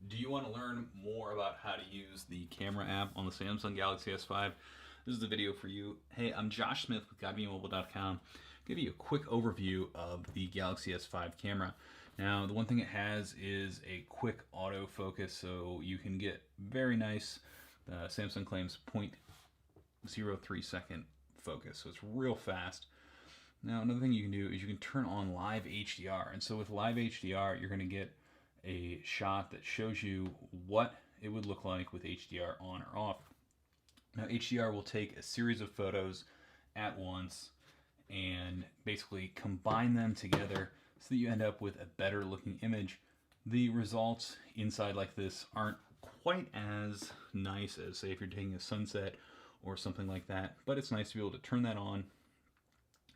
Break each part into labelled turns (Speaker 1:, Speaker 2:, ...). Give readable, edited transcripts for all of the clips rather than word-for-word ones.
Speaker 1: Do you want to learn more about how to use the camera app on the Samsung Galaxy S5? This is the video for you. Hey, I'm Josh Smith with GottaBeMobile.com. Give you a quick overview of the Galaxy S5 camera. Now, the one thing it has is a quick autofocus, so you can get very nice, Samsung claims 0.03 second focus, so it's real fast. Now, another thing you can do is you can turn on live HDR, and so with live HDR, you're going to get a shot that shows you what it would look like with HDR on or off. Now, HDR will take a series of photos at once and basically combine them together so that you end up with a better looking image. The results inside like this aren't quite as nice as, say, if you're taking a sunset or something like that, but it's nice to be able to turn that on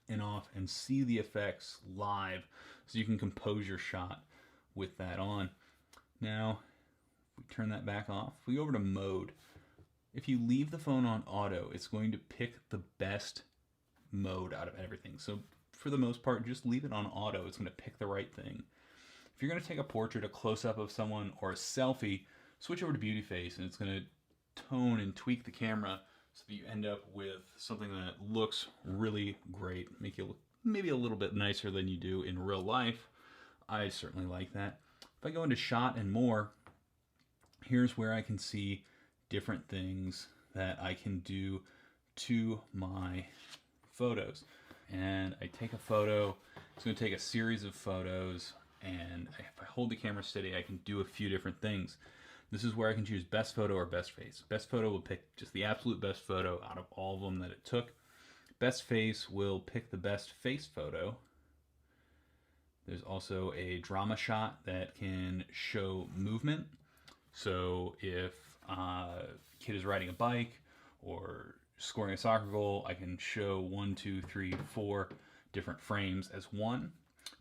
Speaker 1: and off and see the effects live so you can compose your shot with that on. Now, if we turn that back off, if we go over to mode, if you leave the phone on auto, it's going to pick the best mode out of everything. So for the most part, just leave it on auto. It's going to pick the right thing. If you're going to take a portrait, a close-up of someone, or a selfie, switch over to beauty face, and it's going to tone and tweak the camera so that you end up with something that looks really great, make you look maybe a little bit nicer than you do in real life. I certainly like that. If I go into shot and more, here's where I can see different things that I can do to my photos. And I take a photo, it's going to take a series of photos, and if I hold the camera steady, I can do a few different things. This is where I can choose best photo or best face. Best photo will pick just the absolute best photo out of all of them that it took. Best face will pick the best face photo. There's also a drama shot that can show movement. So if a kid is riding a bike or scoring a soccer goal, I can show 1, 2, 3, 4 different frames as one.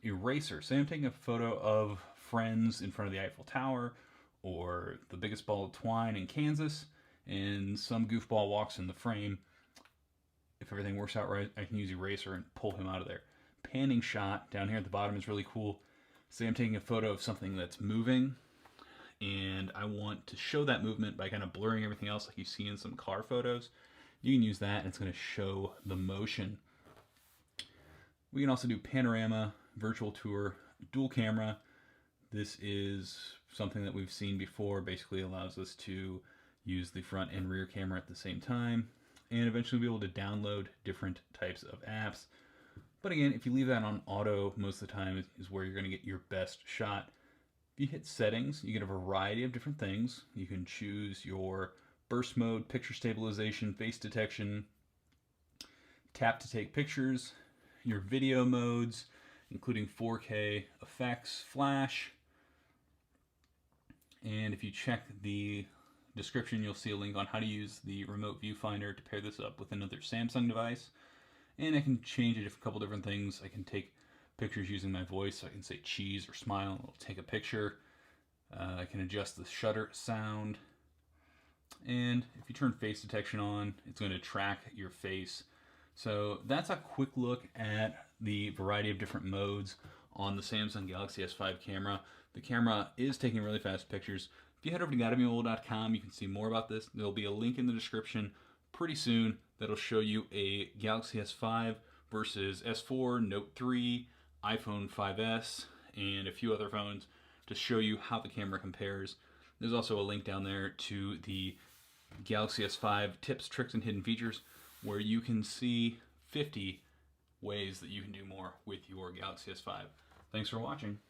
Speaker 1: Eraser. Say I'm taking a photo of friends in front of the Eiffel Tower or the biggest ball of twine in Kansas, and some goofball walks in the frame. If everything works out right, I can use eraser and pull him out of there. Panning shot down here at the bottom is really cool. Say I'm taking a photo of something that's moving and I want to show that movement by kind of blurring everything else like you see in some car photos. You can use that and it's going to show the motion. We can also do panorama, virtual tour, dual camera. This is something that we've seen before. Basically allows us to use the front and rear camera at the same time and eventually be able to download different types of apps. But again, if you leave that on auto, most of the time is where you're going to get your best shot. If you hit settings, you get a variety of different things. You can choose your burst mode, picture stabilization, face detection, tap to take pictures, your video modes, including 4K effects, flash. And if you check the description, you'll see a link on how to use the remote viewfinder to pair this up with another Samsung device. And I can change a couple different things. I can take pictures using my voice. I can say cheese or smile, and it'll take a picture. I can adjust the shutter sound. And if you turn face detection on, it's going to track your face. So that's a quick look at the variety of different modes on the Samsung Galaxy S5 camera. The camera is taking really fast pictures. If you head over to GottaBeMobile.com, you can see more about this. There'll be a link in the description pretty soon that'll show you a Galaxy S5 versus S4, Note 3, iPhone 5S, and a few other phones to show you how the camera compares. There's also a link down there to the Galaxy S5 tips, tricks, and hidden features where you can see 50 ways that you can do more with your Galaxy S5. Thanks for watching.